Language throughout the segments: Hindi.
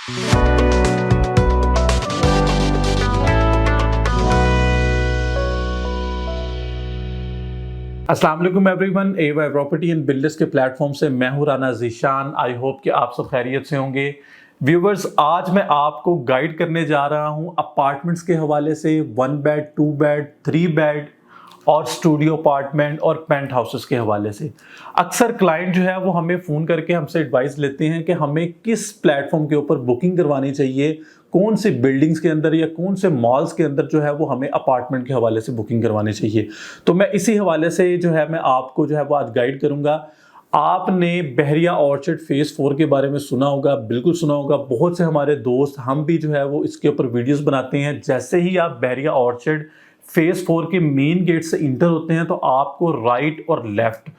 अस्सलाम वालेकुम everyone, AY property and builders के प्लेटफॉर्म से मैं हूं राना ज़ीशान। आई होप कि आप सब खैरियत से होंगे। व्यूवर्स, आज मैं आपको गाइड करने जा रहा हूं अपार्टमेंट्स के हवाले से 1 बेड, 2 बेड, 3 बेड और स्टूडियो अपार्टमेंट और पेंट हाउसेस के हवाले से। अक्सर क्लाइंट जो है वो हमें फ़ोन करके हमसे एडवाइस लेते हैं कि हमें किस प्लेटफॉर्म के ऊपर बुकिंग करवानी चाहिए, कौन सी बिल्डिंग्स के अंदर या कौन से मॉल्स के अंदर जो है वो हमें अपार्टमेंट के हवाले से बुकिंग करवानी चाहिए। तो मैं इसी हवाले से जो है मैं आपको जो है वो आज गाइड करूँगा। आपने बहरिया ऑर्चर्ड फेज़ 4 के बारे में सुना होगा, बिल्कुल सुना होगा। बहुत से हमारे दोस्त, हम भी जो है वो इसके ऊपर वीडियोस बनाते हैं। जैसे ही आप बहरिया ऑर्चर्ड फेज़ 4 के मेन गेट से इंटर होते हैं तो आपको राइट और लेफ्ट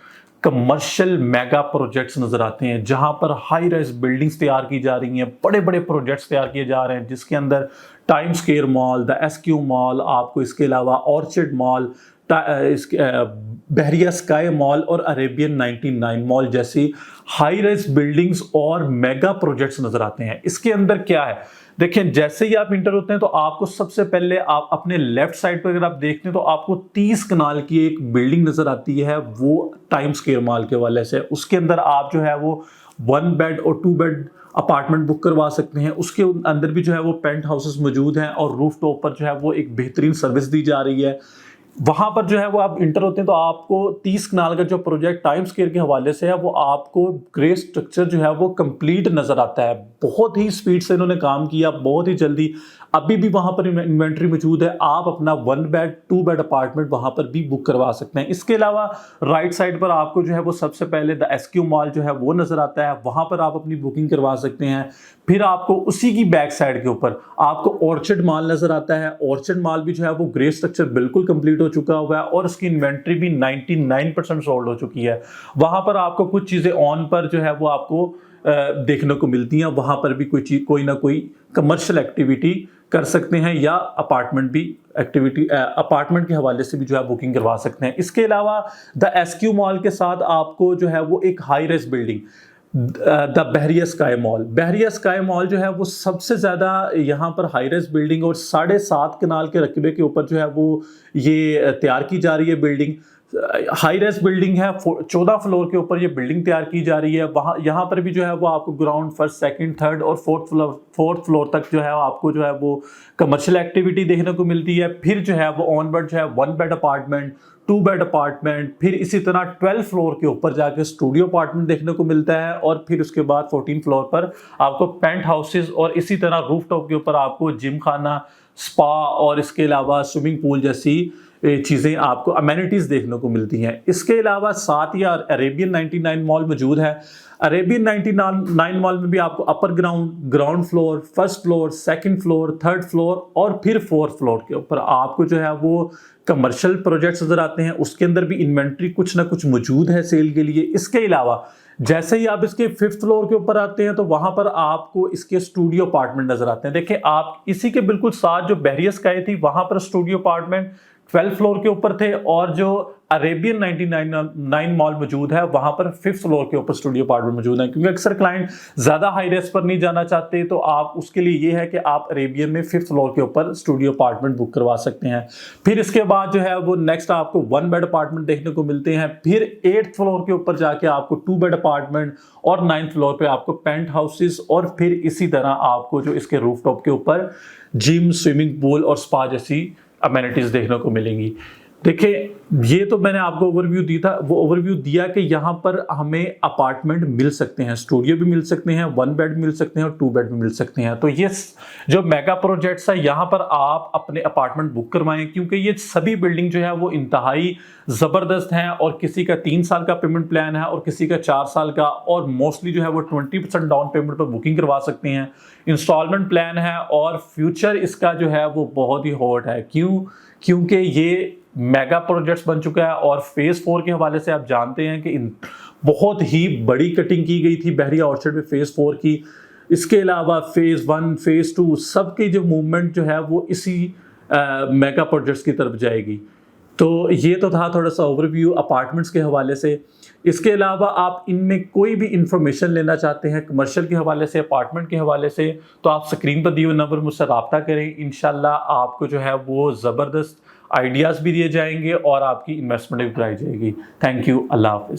कमर्शियल मेगा प्रोजेक्ट्स नजर आते हैं, जहां पर हाई राइज बिल्डिंग्स तैयार की जा रही हैं, बड़े बड़े प्रोजेक्ट्स तैयार किए जा रहे हैं, जिसके अंदर time square mall, the SQ mall, आपको इसके अलावा ऑर्चिड मॉल, बहरिया स्काई मॉल और अरेबियन 99 मॉल जैसी हाई राइज बिल्डिंग्स और मेगा प्रोजेक्ट्स नजर आते हैं। इसके अंदर क्या है, देखें, जैसे ही आप इंटर होते हैं तो आपको सबसे पहले आप अपने लेफ्ट साइड पर अगर आप देखते हैं तो आपको 30 कनाल की एक बिल्डिंग नजर आती है, वो टाइम स्क्वायर मॉल के वाले से। उसके अंदर आप जो है वो 1 बेड और 2 बेड अपार्टमेंट बुक करवा सकते हैं। उसके अंदर भी जो है वो पेंट हाउसेस मौजूद हैं और रूफ टॉप पर जो है वो एक बेहतरीन सर्विस दी जा रही है। वहां पर जो है वो आप इंटर होते हैं तो आपको 30 कनाल का जो प्रोजेक्ट टाइम स्क्वायर के हवाले से है वो आपको ग्रे स्ट्रक्चर जो है वो कंप्लीट नजर आता है। बहुत ही स्पीड से इन्होंने काम किया, बहुत ही जल्दी। अभी भी वहां पर इन्वेंट्री मौजूद है, आप अपना 1 बेड 2 बेड अपार्टमेंट वहां पर भी बुक करवा सकते हैं। इसके अलावा राइट साइड पर आपको जो है वो सबसे पहले द SQ मॉल जो है वो नजर आता है, वहां पर आप अपनी बुकिंग करवा सकते हैं। फिर आपको उसी की बैक साइड के ऊपर आपको ऑर्चिड मॉल नजर आता है। ऑर्चिड मॉल भी जो है वो ग्रे स्ट्रक्चर बिल्कुल कंप्लीट हो चुका हुआ है और उसकी इन्वेंट्री भी 99% सोल्ड हो चुकी है। वहां पर आपको कुछ चीजें ऑन पर जो है वो आपको देखने को मिलती हैं। वहां पर भी कोई ना कोई कमर्शियल एक्टिविटी कर सकते हैं या अपार्टमेंट के हवाले से भी जो है बुकिंग करवा सकते हैं। इसके अलावा द SQ मॉल के साथ आपको जो है वो एक high rise building, the Bahria sky mall जो है वो सबसे ज़्यादा यहाँ पर हाई राइज बिल्डिंग और 7.5 कनाल के रकबे के ऊपर जो है वो ये तैयार की जा रही है बिल्डिंग। हाई राइज बिल्डिंग है, 14 फ्लोर के ऊपर ये बिल्डिंग तैयार की जा रही है। वहाँ यहाँ पर भी जो है वो आपको ग्राउंड, फर्स्ट, सेकंड, थर्ड और फोर्थ फ्लोर तक जो है आपको जो है वो कमर्शियल एक्टिविटी देखने को मिलती है। फिर जो है वो ऑन बेड जो है 1 बेड अपार्टमेंट, 2 बेड अपार्टमेंट, फिर इसी तरह 12 फ्लोर के ऊपर जाके स्टूडियो अपार्टमेंट देखने को मिलता है और फिर उसके बाद 14 फ्लोर पर आपको पेंट हाउसेस और इसी तरह रूफ टॉप के ऊपर आपको जिम खाना, स्पा और इसके अलावा स्विमिंग पूल जैसी चीज़ें आपको अमेनिटीज देखने को मिलती हैं। इसके अलावा साथ ही अरेबियन 99 मॉल मौजूद है। अरेबियन 99 मॉल में भी आपको upper ground floor, first floor, second floor, third floor और फिर फोर्थ फ्लोर के ऊपर आपको जो है वो कमर्शियल प्रोजेक्ट्स नजर आते हैं। उसके अंदर भी इन्वेंट्री कुछ ना कुछ मौजूद है सेल के लिए। इसके अलावा जैसे ही आप इसके 5th फ्लोर के ऊपर आते हैं तो वहां पर आपको इसके स्टूडियो अपार्टमेंट नजर आते हैं। देखिए, आप इसी के बिल्कुल साथ जो बहरिया स्काई थी वहां पर स्टूडियो अपार्टमेंट 12 फ्लोर के ऊपर थे और जो अरेबियन 99 मॉल मौजूद है वहां पर 5th फ्लोर के ऊपर स्टूडियो अपार्टमेंट मौजूद है। क्योंकि अक्सर क्लाइंट ज्यादा हाई रेस पर नहीं जाना चाहते तो आप उसके लिए ये है कि आप अरेबियन में 5th फ्लोर के ऊपर स्टूडियो अपार्टमेंट बुक करवा सकते हैं। फिर इसके बाद जो है वो नेक्स्ट आपको 1 बेड अपार्टमेंट देखने को मिलते हैं। फिर 8th फ्लोर के ऊपर जाके आपको 2 बेड अपार्टमेंट और 9th फ्लोर पे आपको पेंट हाउसेस और फिर इसी तरह आपको जो इसके रूफ टॉप के ऊपर जिम, स्विमिंग पूल और स्पा जैसी अमेनिटीज देखने को मिलेंगी। देखिए, ये तो मैंने आपको ओवरव्यू दिया कि यहाँ पर हमें अपार्टमेंट मिल सकते हैं, स्टूडियो भी मिल सकते हैं, 1 बेड मिल सकते हैं और 2 बेड भी मिल सकते हैं। तो ये जो मेगा प्रोजेक्ट्स है यहाँ पर आप अपने अपार्टमेंट बुक करवाएं, क्योंकि ये सभी बिल्डिंग जो है वो इंतहाई ज़बरदस्त हैं और किसी का 3 साल का पेमेंट प्लान है और किसी का 4 साल का, और मोस्टली जो है वो 20% डाउन पेमेंट पर बुकिंग करवा सकते हैं। इंस्टॉलमेंट प्लान है और फ्यूचर इसका जो है वो बहुत ही हॉट है। क्योंकि ये मेगा प्रोजेक्ट्स बन चुका है और फेज़ 4 के हवाले से आप जानते हैं कि बहुत ही बड़ी कटिंग की गई थी बहरिया ऑर्चर्ड में फेज़ 4 की। इसके अलावा फेज़ 1, फेज़ 2 सबकी जो मूवमेंट जो है वो इसी मेगा प्रोजेक्ट्स की तरफ जाएगी। तो ये तो था थोड़ा सा ओवरव्यू अपार्टमेंट्स के हवाले से। इसके अलावा आप इनमें कोई भी इंफॉर्मेशन लेना चाहते हैं कमर्शियल के हवाले से, अपार्टमेंट के हवाले से, तो आप स्क्रीन पर दिए हुए नंबर मुझसे रब्ता करें। इंशाल्लाह आपको जो है वो ज़बरदस्त आइडियाज़ भी दिए जाएंगे और आपकी इन्वेस्टमेंट भी कराई जाएगी। Thank you. अल्लाह हाफिज़।